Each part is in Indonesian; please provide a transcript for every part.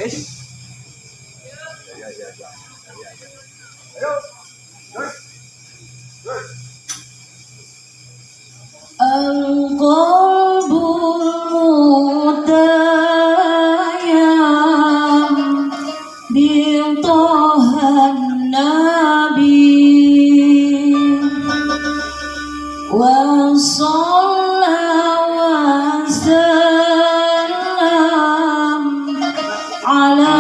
Is. Ya, ya, ya. Ya, ya. Ayo. Gus. Gus. Al-qalbu mutayyam bintahan nabi wa sallallahu wa sallam ala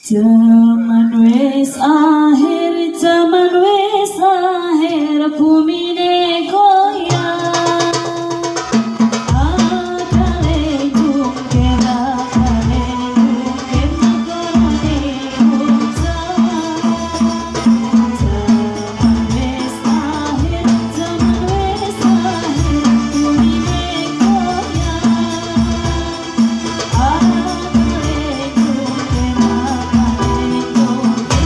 Zaman wis akhir bumine goyang akale jungke akale jungke makarone goncang zaman wis akhir bumine goyang akale jungke makane jungke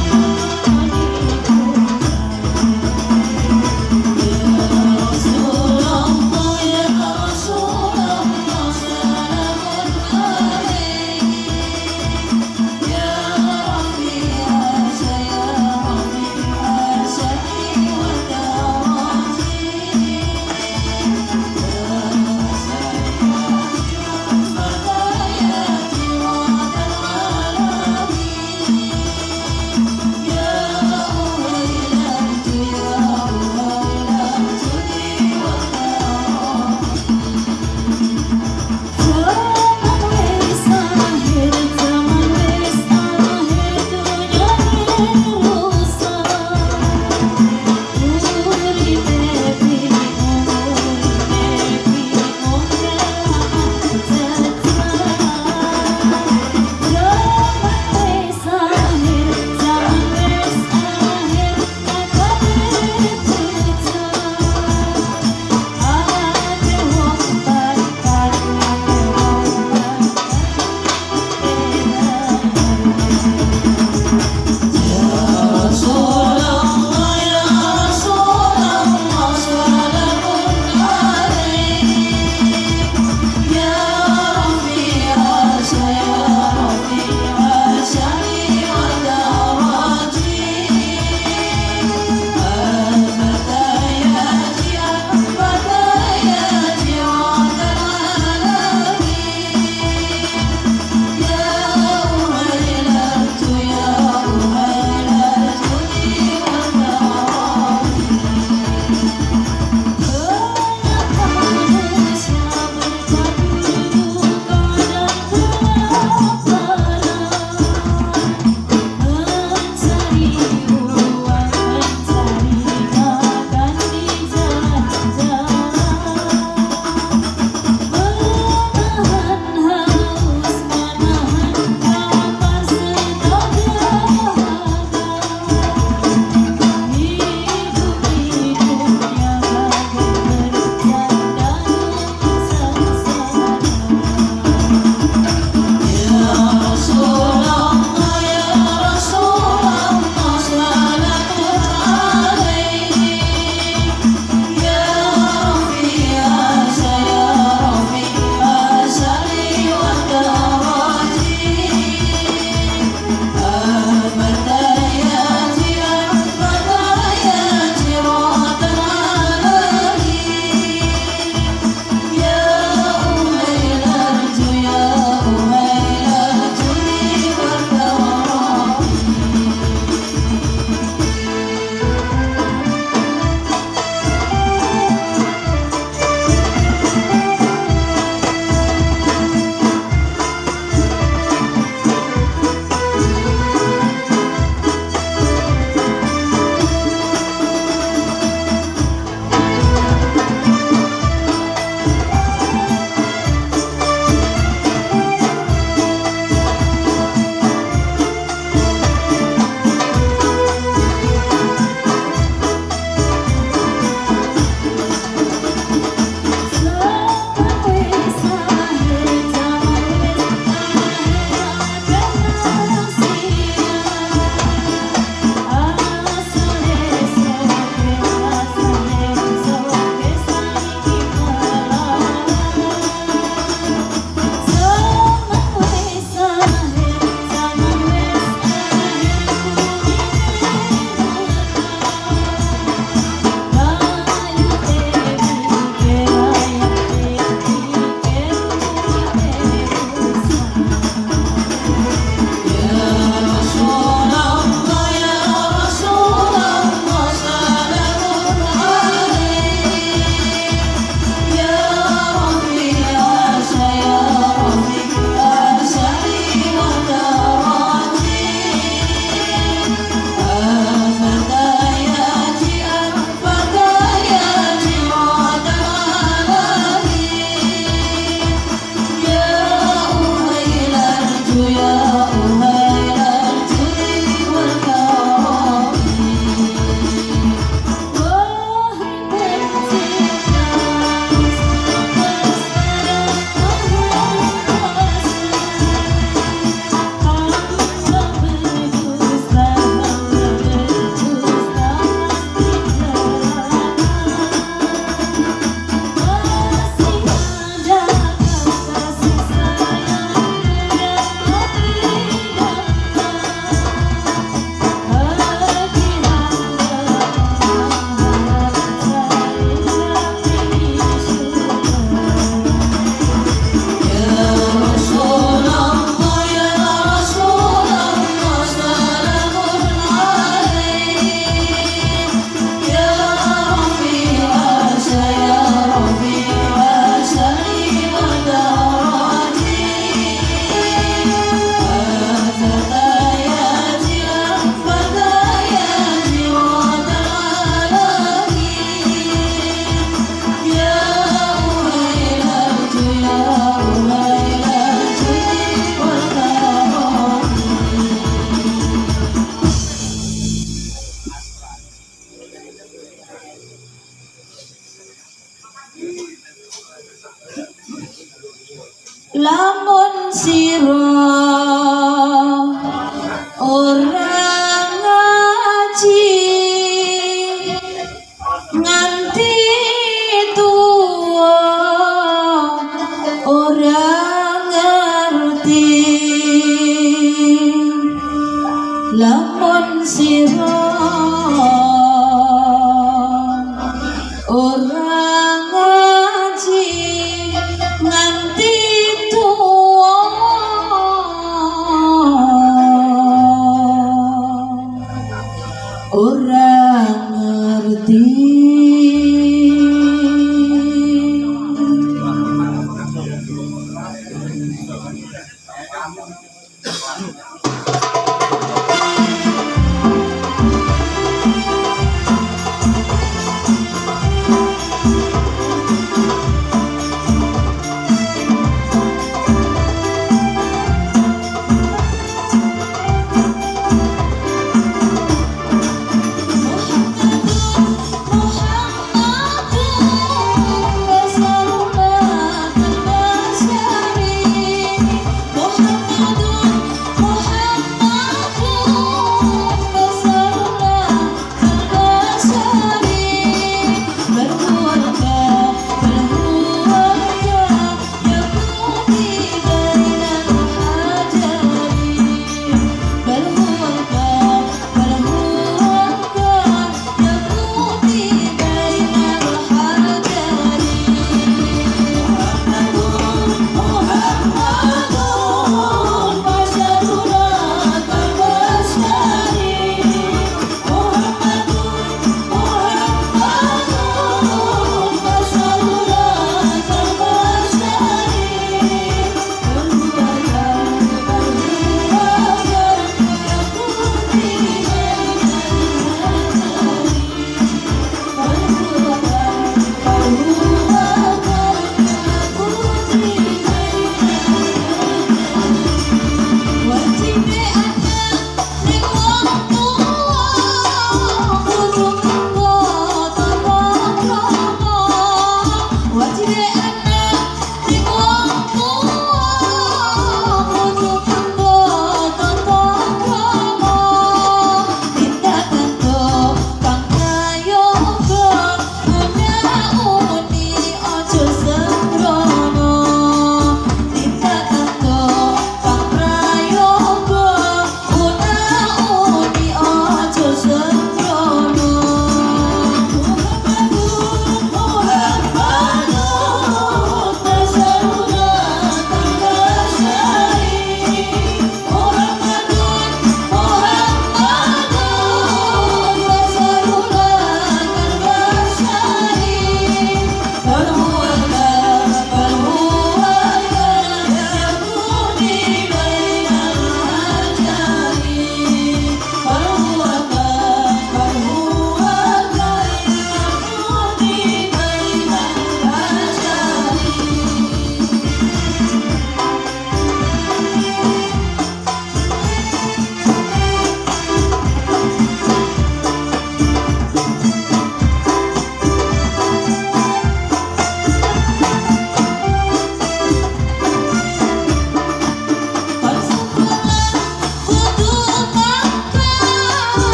lamun sira ora ngaji nganti tuwa ora ngerti lamun sira ora ngaji nganti tuwa ora ngerti.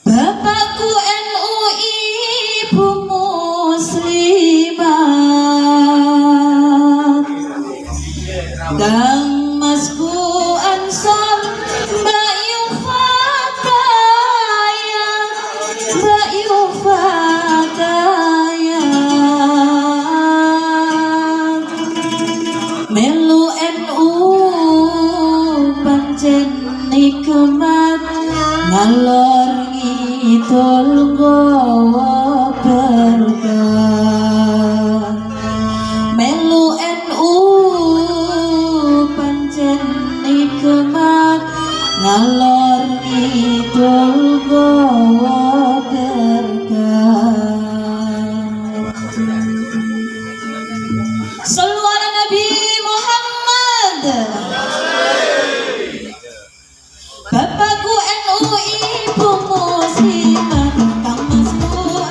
Bapakku NU, ibu muslimat, Kang Masku Ansor, Mbak Yufataya, Mbak Yufataya, melu NU pancen nikmat, ngalor ngidul nggawa berkah. Melu NU pancen nikmat, ngalor ngidul nggawa berkah. Sallu ala Nabi Muhammad. Bapakku NU, ibu muslimat, Kang Masku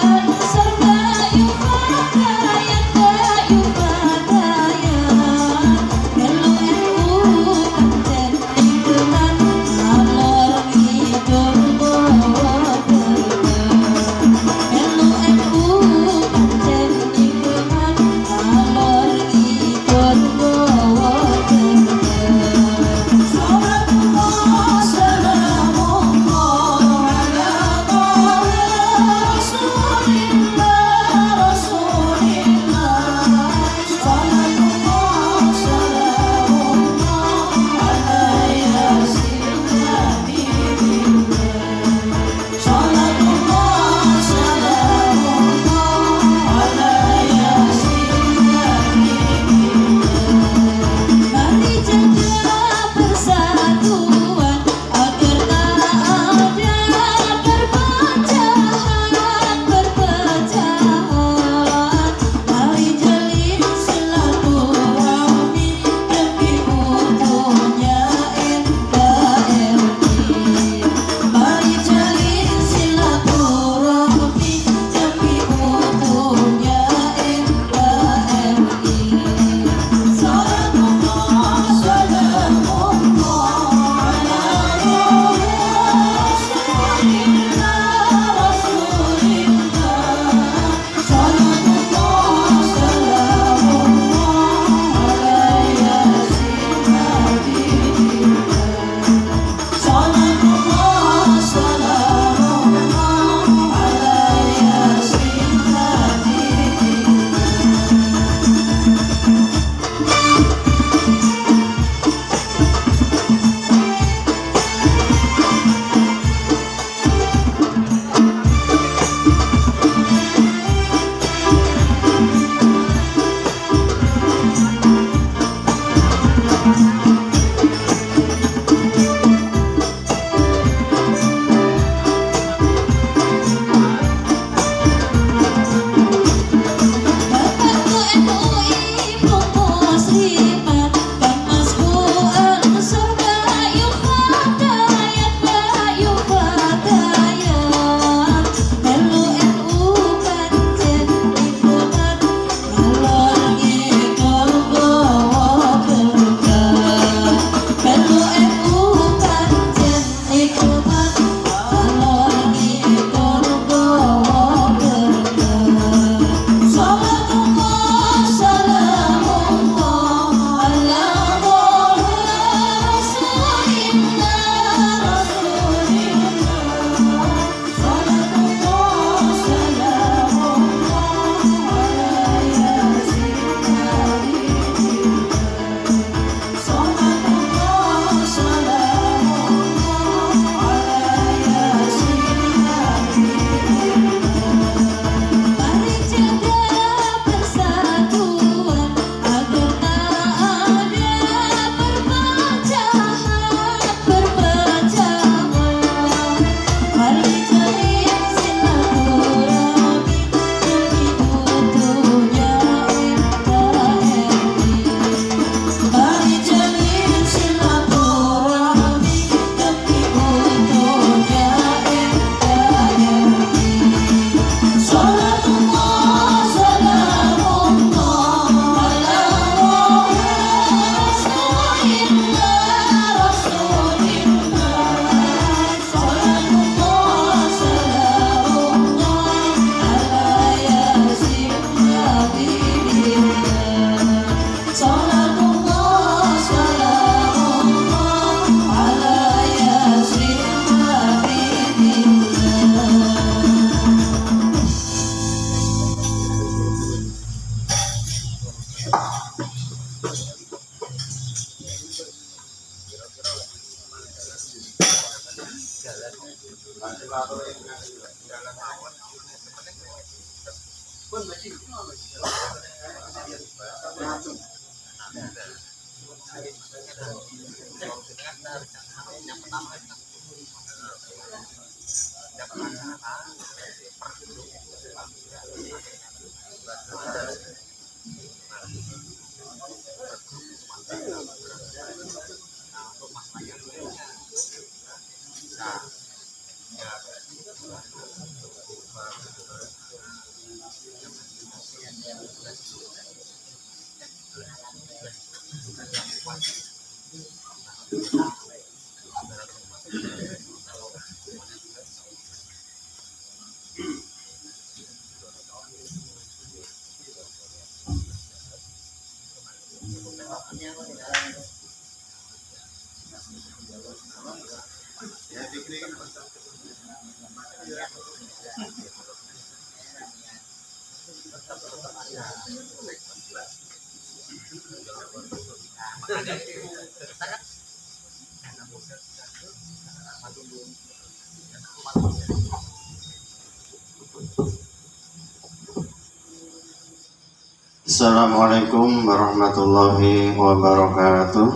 Assalamualaikum warahmatullahi wabarakatuh.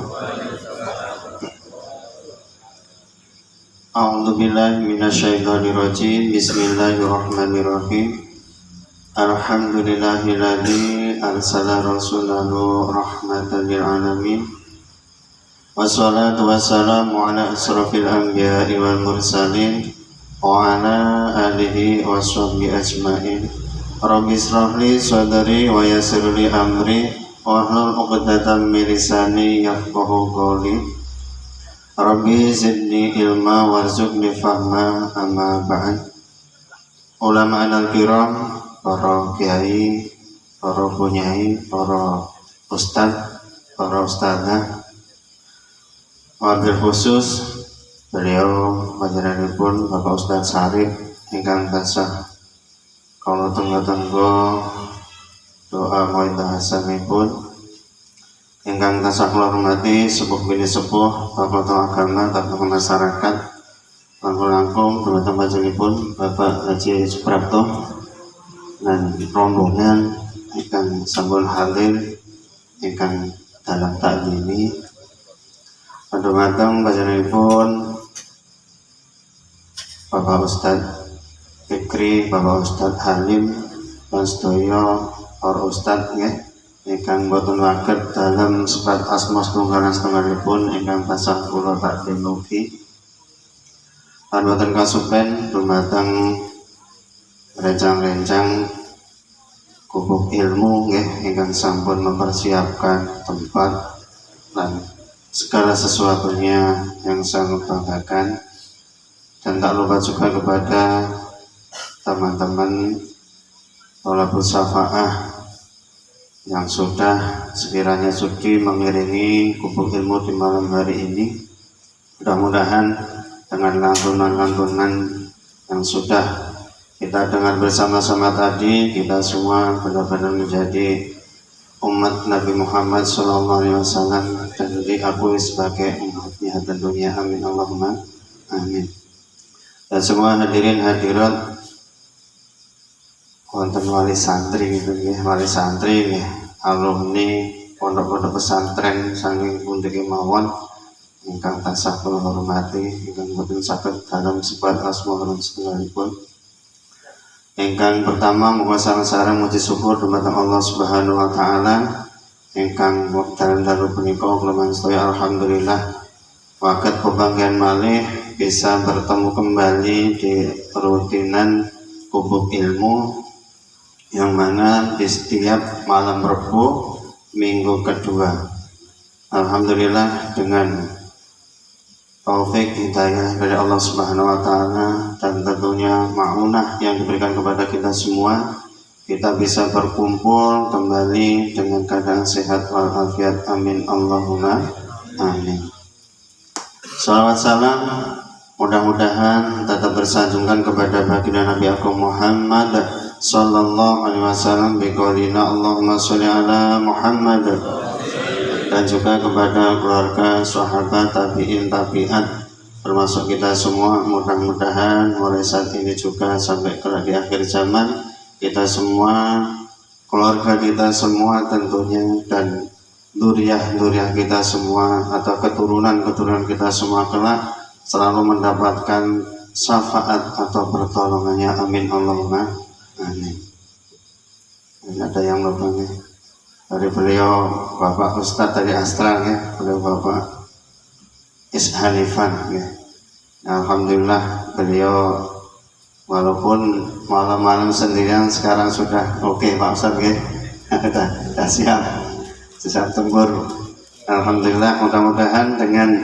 A'udzubillahi minasyaitonirrajim. Bismillahirrahmanirrahim. Alhamdulillahilladzi arsala rasulahu rahmatan lil alamin. Wassalatu wassalamu ala asrofil anbiya'i wal mursalin wa ala alihi wa sahbihi ajma'in. Rabbi shrah li sadri wa yassir li amri wahlul 'uqdatam min lisani yafqahu qawli. Rabbi zidni ilma warzuqni fahma, amma ba'd. Ulama al-kiram, para kiai, para bunyai, para ustaz, para ustazah, wabil khusus beliau panjenenganipun Bapak Ustaz Syarif ingkang tansah kalau tenggo-tenggo doa mawidah hasanipun, ingkang tansah kula hormati sepuh bini sepuh tokoh agama, tokoh masyarakat, langkung teman-teman panjenenganipun Bapak Haji Suprapto dan rombongan ingkang sampun hadir ingkang dalam takdimi. Padang panjenenganipun Bapak Ustaz Fikri, Bapak Ustaz Halim, dan sedaya para ustaz ingkang boten waget dalam sebat asma setunggalan setunggalipun ingkang tansah kula takdim ugi. Lan boten kasupen dumateng rencang-rencang kubuk ilmu ingkang sampun mempersiapkan tempat dan segala sesuatunya yang sangat banggakan. Dan tak lupa juga kepada teman-teman thalabus syafa'ah yang sudah sekiranya sudi mengiringi kubuk ilmu di malam hari ini. Mudah-mudahan dengan lantunan-lantunan yang sudah kita dengar bersama-sama tadi, kita semua benar-benar menjadi umat Nabi Muhammad SAW dan diakui sebagai umatnya tentunya. Amin Allahumma amin. Dan semua hadirin hadirat wonten wali santri wali santri alumni pondok-pondok pesantren saking pundi kemawon ingkang tansah kula hormati, ingkang boten saged dalam sebat asma lan setunggalipun. Ingkang pertama muga sareng-sareng muji syukur dumateng Allah Subhanahu wa taala ingkang dalam dalu punika kula manustaya alhamdulillah waket pebanggian malih bisa bertemu kembali di rutinan kubuk ilmu yang mana di setiap malam Rabu minggu kedua. Alhamdulillah dengan taufik hidayah dari Allah Subhanahu wa taala dan tentunya ma'unah yang diberikan kepada kita semua, kita bisa berkumpul kembali dengan keadaan sehat walafiat. Amin Allahumma amin. Salawat salam mudah-mudahan tetap bersanjungkan kepada baginda Nabi Agung Muhammad sallallahu alaihi wasallam biqaulina Allahumma sholli ala Muhammad, dan juga kepada keluarga, sahabat, tabi'in, tabi'at termasuk kita semua. Mudah-mudahan mulai saat ini juga sampai kelak di akhir zaman, kita semua, keluarga kita semua tentunya, dan duriah kita semua atau keturunan kita semua kelak selalu mendapatkan syafaat atau pertolongannya. Amin Allahumma amin. Ada yang lupa nih dari beliau Bapak Ustadz dari Astral ya, beliau Bapak Ishanifan ya. Alhamdulillah beliau walaupun malam-malam sendirian sekarang sudah oke Pak Ustadz ya. Sudah siap tempur. Alhamdulillah, mudah-mudahan dengan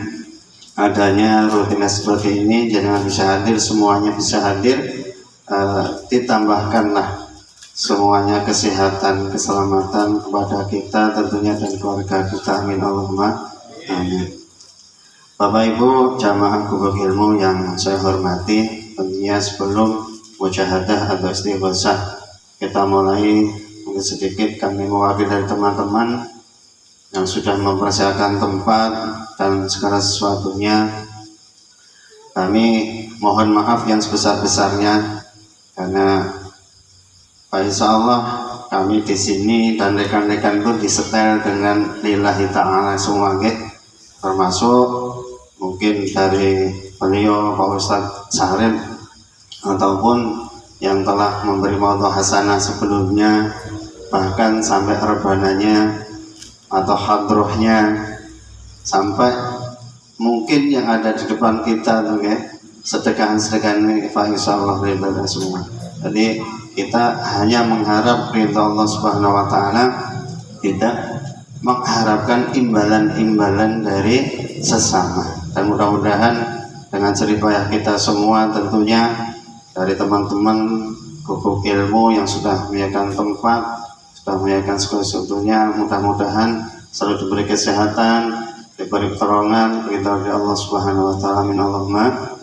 adanya rutinitas seperti ini jangan bisa hadir, semuanya bisa hadir, ditambahkanlah semuanya kesehatan, keselamatan kepada kita tentunya dan keluarga kita. Amin Allahumma amin. Bapak Ibu jamaah Gubuk Ilmu yang saya hormati, tentunya sebelum mujahadah atau istighosah kita mulai, mungkin sedikit kami mewakili dari teman-teman yang sudah mempersiapkan tempat dan segala sesuatunya. Kami mohon maaf yang sebesar-besarnya karena insya Allah kami di sini dan rekan-rekan itu disetel dengan lillahi ta'ala semua, termasuk mungkin dari beliau Pak Ustadz Sarim ataupun yang telah memberi maudhu hasanah sebelumnya, bahkan sampai rebananya atau hadrohnya, sampai mungkin yang ada di depan kita tuh sedekahan-sedekahan ini insya Allah ridha semua. Jadi kita hanya mengharap ridha Allah Subhanahu wa Ta'ala, tidak mengharapkan imbalan-imbalan dari sesama. Dan mudah-mudahan dengan jeripayah kita semua tentunya dari teman-teman Gubuk Ilmu yang sudah menyediakan tempat, sudah menyediakan segala sesuatunya, mudah-mudahan selalu diberi kesehatan, diberi pertolongan dari Allah Subhanahu wa Ta'ala. Amin Allahumma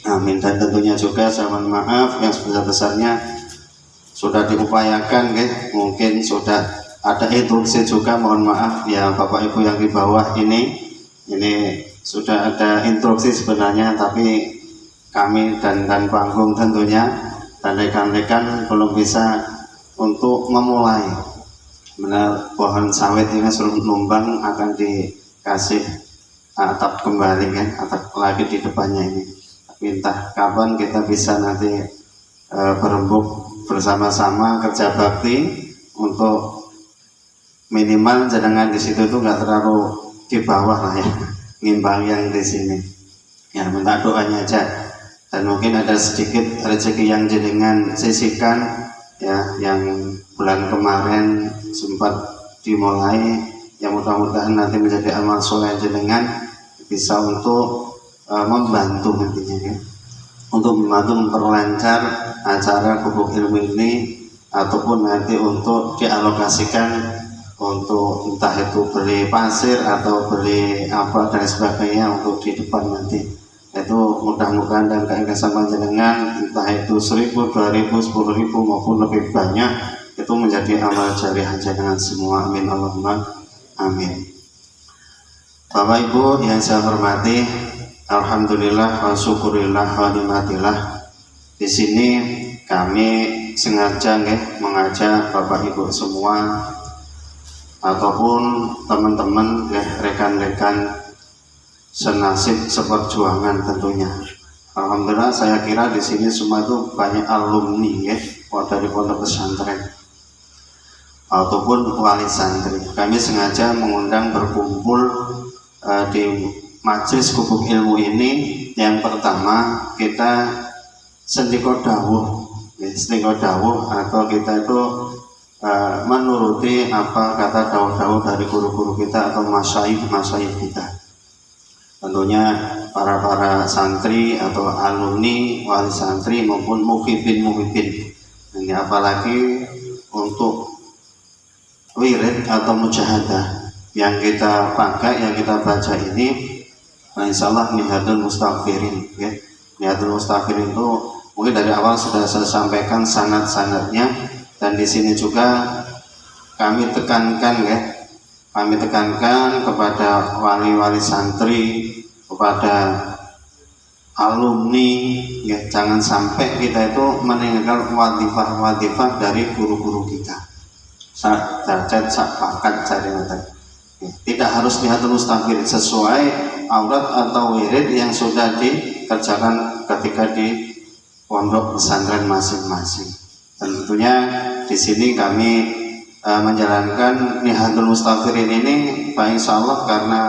amin. Dan tentunya juga saya mohon maaf yang sebesar-besarnya sudah diupayakan, mungkin sudah ada instruksi juga, mohon maaf ya Bapak Ibu yang di bawah ini sudah ada instruksi sebenarnya, tapi kami dan panggung tentunya dan rekan-rekan belum bisa untuk memulai. Benar, pohon sawit ini seluruh numbang akan dikasih atap kembali atap lagi di depannya ini. Tapi entah kapan kita bisa nanti berembuk bersama-sama kerja bakti untuk minimal jangan di situ tuh nggak terlalu di bawah lah ya, ngimbang yang di sini ya, minta doanya aja. Dan mungkin ada sedikit rezeki yang jenengan sisihkan ya, yang bulan kemarin sempat dimulai, yang mudah-mudahan nanti menjadi amal soleh jenengan bisa untuk membantu nantinya ya, untuk membantu memperlancar acara Gubuk Ilmu ini, ataupun nanti untuk dialokasikan untuk entah itu beli pasir atau beli apa dan sebagainya untuk di depan nanti. Itu mudah-mudahan dan keikhlasan panjenengan, entah itu 1.000, 2.000, 10.000 maupun lebih banyak, itu menjadi amal jariah jenengan semua. Amin Allahumma amin. Bapak Ibu yang saya hormati, alhamdulillah wa syukurillah wa nikmatillah. Di sini kami sengaja mengajak Bapak Ibu semua ataupun teman-teman rekan-rekan senasib seperjuangan tentunya. Alhamdulillah saya kira di sini semua itu banyak alumni dari pondok pesantren ataupun wali santri. Kami sengaja mengundang berkumpul di majelis Gubuk Ilmu ini. Yang pertama kita sendiko dawuh atau kita itu menuruti apa kata dawuh-dawuh dari guru-guru kita atau masyayikh kita. Tentunya para santri atau alumni wali santri maupun muhibin. Ini apalagi untuk wirid atau mujahadah yang kita pakai, yang kita baca ini, insya Allah Nihadul Mustaghfirin. Nihadul Mustaghfirin itu mungkin dari awal sudah saya sampaikan sanad-sanadnya, dan di sini juga kami tekankan kepada wali-wali santri, kepada alumni, ya jangan sampai kita itu meninggalkan wadifah dari guru-guru kita. Darjat sak pangkat cari tidak harus diatur mustaqil sesuai aurat atau wirid yang sudah dikerjakan ketika di pondok pesantren masing-masing. Tentunya di sini kami menjalankan Nihatul Mustafirin ini Pak, insya Allah, karena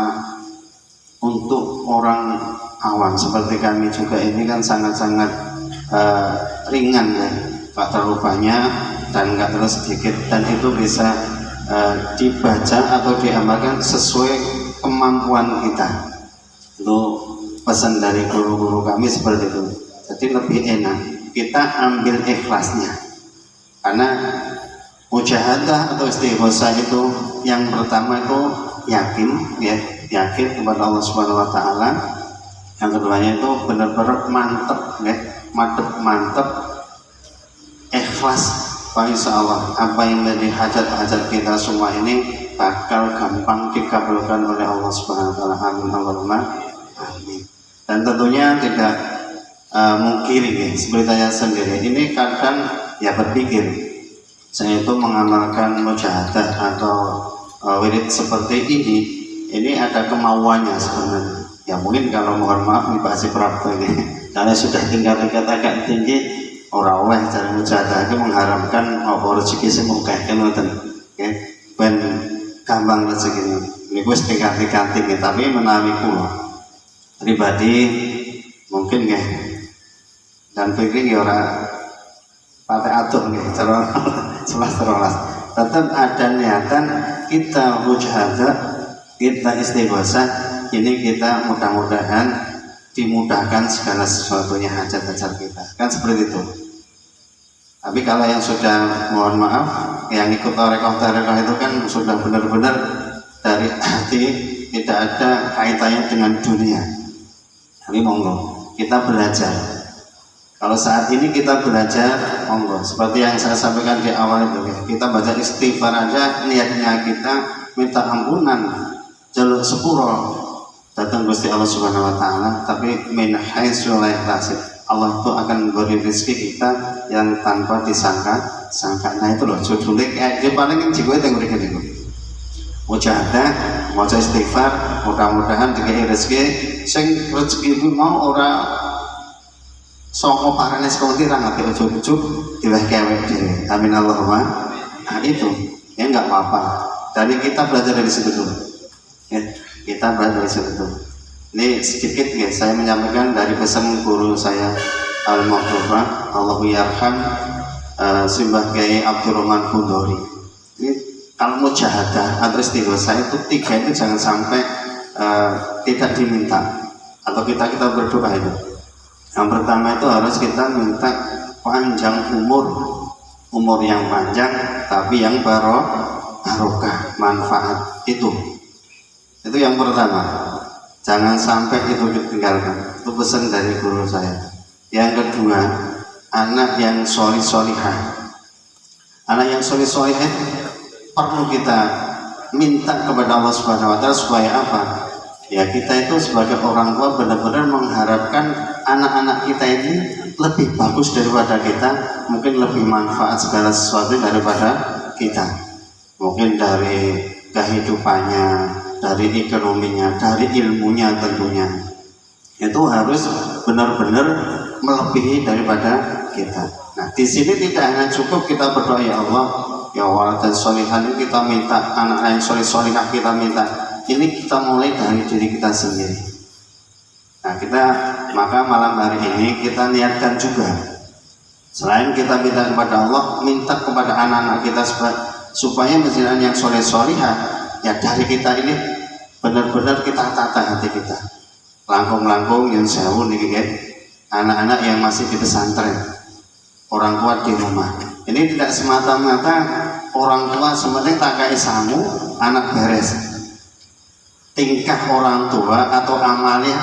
untuk orang awam seperti kami juga ini kan sangat-sangat ringan ya Pak, terlalu banyak dan nggak terlalu sedikit, dan itu bisa dibaca atau diamalkan sesuai kemampuan kita. Itu pesan dari guru-guru kami seperti itu. Jadi lebih enak kita ambil ikhlasnya, karena mujahadah atau istighosah itu yang pertama itu yakin, ya, yakin kepada Allah Subhanahu Wa Taala. Yang keduanya itu benar-benar mantep, ya, mantep, ikhlas. Pak, insya Allah apa yang menjadi hajat-hajat kita semua ini bakal gampang dikabulkan oleh Allah Subhanahu Wa Taala. Amin Allahumma amin. Dan tentunya tidak mungkiri, ya, seperti saya sendiri ini kadang ya berpikir saya itu mengamalkan mujahadah atau wirid seperti ini ada kemauannya sebenarnya. Ya mungkin kalau mohon maaf nih Pak Siprapto ini karena sudah tingkat-tingkat agak tinggi, orang oleh cara mujahadah itu mengharapkan rezeki semoga kan ngoten, ya ben gampang rezeki ini wis tingkat-tingkat tinggi. Tapi menawi kula pribadi mungkin ya dan pikir ya orang pakai atuh nih cara 11 tetap ada niatan kita mujahadah, kita istighosah, ini kita mudah-mudahan dimudahkan segala sesuatunya, hajat-hajat kita kan seperti itu. Tapi kalau yang sudah mohon maaf yang ikut tarekoh itu kan sudah benar-benar dari hati, tidak ada kaitannya dengan dunia. Tapi monggo kita belajar. Kalau saat ini kita belajar, monggo seperti yang saya sampaikan di awal itu, kita baca istighfar aja, niatnya kita minta ampunan, jaluk sepuro datang Gusti Allah Subhanahu Wa Taala. Tapi min haitsu la yahtasib, Allah itu akan memberi rezeki kita yang tanpa disangka. Nah itu loh judulnya kayak dia paling yang jiwa yang mereka itu mujahadah, mau istighfar, mudah-mudahan dikasih rezeki sing rezeki itu mau orang soko parane sekolah tirang atau ujuk-ujuk diwah kewek dhewe. Amin Allahumma. Nah itu ya nggak apa-apa. Jadi kita belajar dari situ dulu. Ya, kita belajar dari situ dulu. Ini sedikit ya saya menyampaikan dari pesan guru saya Al-Muhtafa Allahu yarham Simbah Kiai Abdurrahman Bundori. Ini kalau mujahadah atau istighosah itu tiga itu jangan sampai tidak diminta atau kita berdoa itu. Yang pertama itu harus kita minta panjang umur yang panjang, tapi yang barokah, manfaat itu yang pertama. Jangan sampai itu ditinggalkan. Itu pesan dari guru saya. Yang kedua, anak yang solihah. Anak yang solihah perlu kita minta kepada Allah Subhanahu Wa Taala supaya apa? Ya kita itu sebagai orang tua benar-benar mengharapkan anak-anak kita ini lebih bagus daripada kita, mungkin lebih manfaat segala sesuatu daripada kita, mungkin dari kehidupannya, dari ekonominya, dari ilmunya tentunya. Itu harus benar-benar melebihi daripada kita. Nah di sini tidak hanya cukup kita berdoa ya Allah, ya Allah dan solihan kita minta, anak yang solihah kita minta. Ini kita mulai dari diri kita sendiri. Nah maka malam hari ini kita niatkan juga, selain kita minta kepada Allah, minta kepada anak-anak kita supaya menjadi yang solihah. Ya dari kita ini benar-benar kita tata hati kita. Langkung-langkung yang sewu nih anak-anak yang masih di pesantren, orang tua di rumah. Ini tidak semata-mata orang tua sebenarnya tak kayak samu anak beres. Tingkah orang tua atau amalnya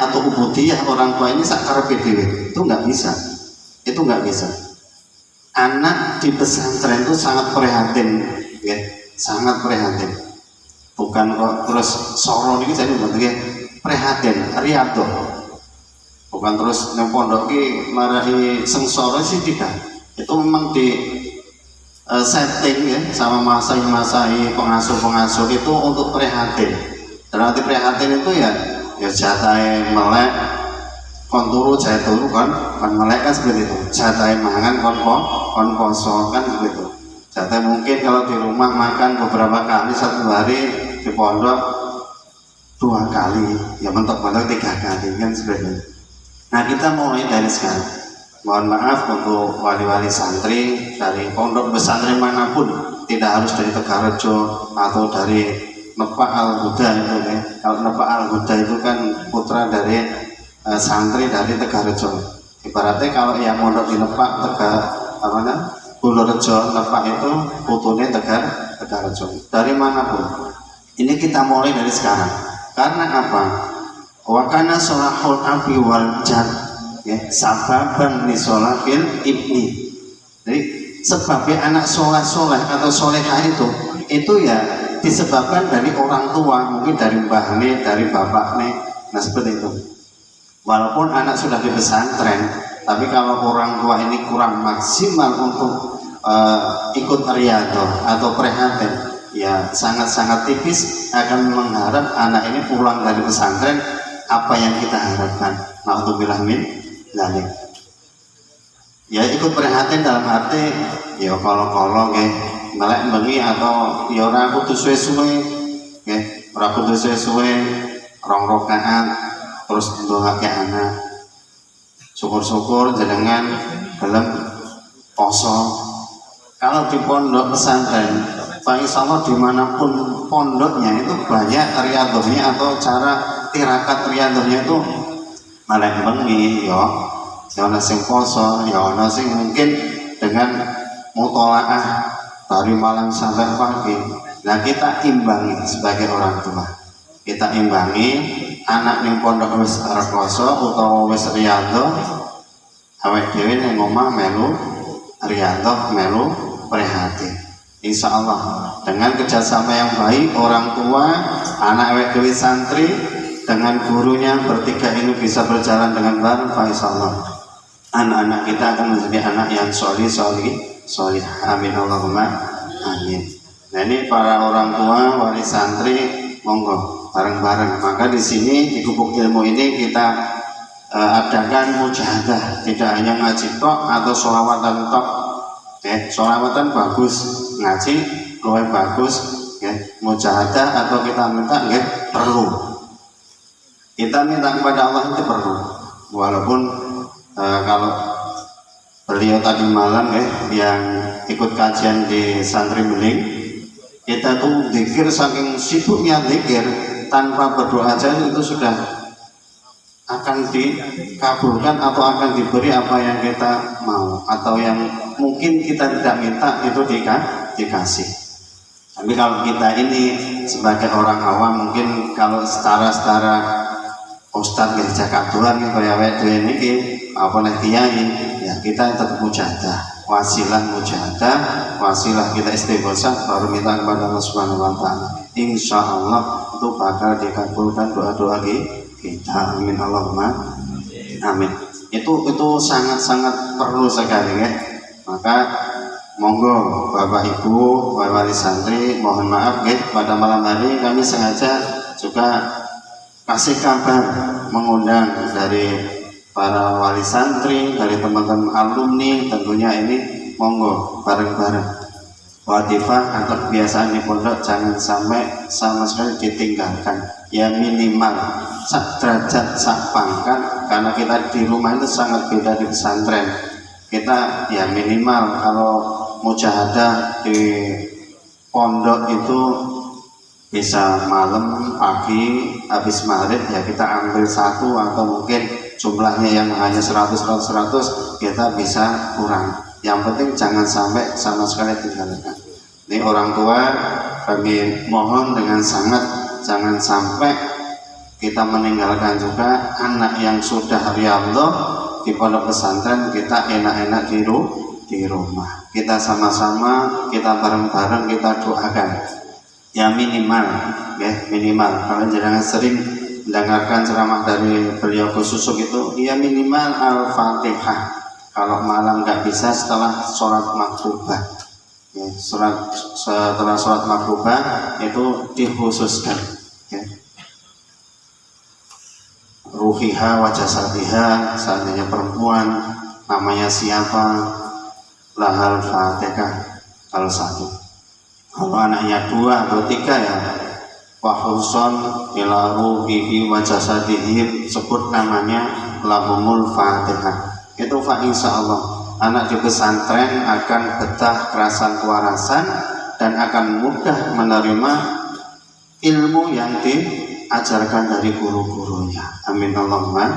atau ubudiyah orang tua ini sakar PDW itu nggak bisa. Anak di pesantren itu sangat prihatin, ya, sangat prihatin. Bukan kok terus soro ini jadi bentuknya prihatin, riado. bukan terus nang pondok ki marai sengsara sih, tidak. Itu memang di setting ya sama masai pengasuh itu untuk prihatin. Dan arti prihatin itu ya jatahe melek kon turu jahe turu kan melek kan seperti itu. Jatahe mangan kon poso kan begitu. Jatahe mungkin kalau di rumah makan beberapa kali satu hari, di pondok 2 kali, ya mentok-mentok 3 kali kan seperti itu. Nah, kita mulai dari sekarang. Mohon maaf untuk wali-wali santri dari pondok pesantren manapun, tidak harus dari Tegarejo atau dari Nepak Al-Huda itu ya. Kalau Nepak Al-Huda itu kan putra dari santri dari Tegarejo. Ibaratnya kalau yang pondok di Nepak Purworejo, Nepak itu putune Tegarejo. Dari manapun. Ini kita mulai dari sekarang. Karena apa? Wa kana salahul abi wal jad, ya, sababan li sholahil ibni. Jadi sebabnya anak soleh atau solehah itu ya disebabkan dari orang tua, mungkin dari mbahnya, dari bapaknya. Nah seperti itu. Walaupun anak sudah di pesantren, tapi kalau orang tua ini kurang maksimal untuk ikut riyadhah atau prihatin, ya sangat-sangat tipis akan mengharap anak ini pulang dari pesantren apa yang kita harapkan. Na'udzubillah min dzalik. Ya ikut prihatin dalam arti ya kalau nggih melek bengi atau ya ora kudu suwe-suwe nggih, ora kudu suwe-suwe 2 rakaat terus ndoake anak. Syukur-syukur jenengan gelem poso. Kalau di pondok pesantren, Pak Insya dimanapun pondoknya itu banyak riyadhahnya atau cara tirakat riyadhahnya itu melek bengi ya ana sing poso, ya ana sing mungkin dengan mutolaah dari malam sampai pagi. Nah kita imbangi sebagai orang tua, kita imbangi anak ning pondok wis poso utawa wis riyadhah, awake dhewe ning omah melu riyadhah, melu prihatin. Insya Allah dengan kerjasama yang baik orang tua, anak awake dhewe santri dengan gurunya bertiga ini bisa berjalan dengan bareng, insya Allah anak-anak kita akan menjadi anak yang solih. Amin Allahumma amin. Nah ini para orang tua wali santri monggo bareng-bareng. Maka di sini di Gubuk Ilmu ini kita adakan mujahadah, tidak hanya ngaji tok atau sholawatan tok. Sholawatan bagus, ngaji luwih bagus, mujahadah atau kita minta perlu. Kita minta kepada Allah itu perlu. Walaupun kalau beliau tadi malam yang ikut kajian di Santri Beling, kita tuh zikir saking sibuknya zikir tanpa berdoa aja itu sudah akan dikabulkan atau akan diberi apa yang kita mau atau yang mungkin kita tidak minta itu dikasih. Tapi kalau kita ini sebagai orang awam mungkin kalau secara Ustadz yang jaga Tuhan kayak wedo ini apa nih kiai ya kita tetap mujahadah, wasilah kita istighosah baru minta kepada Allah Subhanahu wa taala. Insya Allah itu bakal dikabulkan doa-doa kita. Amin Allahumma amin. Itu sangat perlu sekali ya. Maka monggo Bapak Ibu wali santri, mohon maaf pada malam hari kami sengaja juga kasih kabar mengundang dari para wali santri, dari teman-teman alumni. Tentunya ini monggo bareng-bareng wadifah atau kebiasaan di pondok jangan sampai sama sekali ditinggalkan. Ya minimal sak derajat, sak pangkat, karena kita di rumah itu sangat beda di pesantren. Kita ya minimal kalau mujahadah di pondok itu bisa malam, pagi, habis maghrib ya kita ambil 1 atau mungkin jumlahnya yang hanya 100 kita bisa kurang. Yang penting jangan sampai sama sekali tinggalkan. Ini orang tua kami mohon dengan sangat jangan sampai kita meninggalkan juga anak yang sudah riyadhah di pondok pesantren. Kita enak-enak di rumah. Kita sama-sama, kita bareng-bareng kita doakan. Ya minimal kalau jangan sering mendengarkan ceramah dari beliau Susuk itu, ya minimal Al-Fatihah. Kalau malam nggak bisa setelah sholat makrubah, ya, setelah sholat makrubah itu dikhususkan. Ya. Ruhiha wajah sadiha, seandainya perempuan namanya siapa, lahal Fatihah kalau satu. Kalau anaknya 2 atau 3 ya wahruson ila ruhihi wajah sadihi, sebut namanya lahumul Fatihah. Itu fa insya Allah anak di pesantren akan betah kerasan kewarasan dan akan mudah menerima ilmu yang diajarkan dari guru-gurunya. Amin Allahumma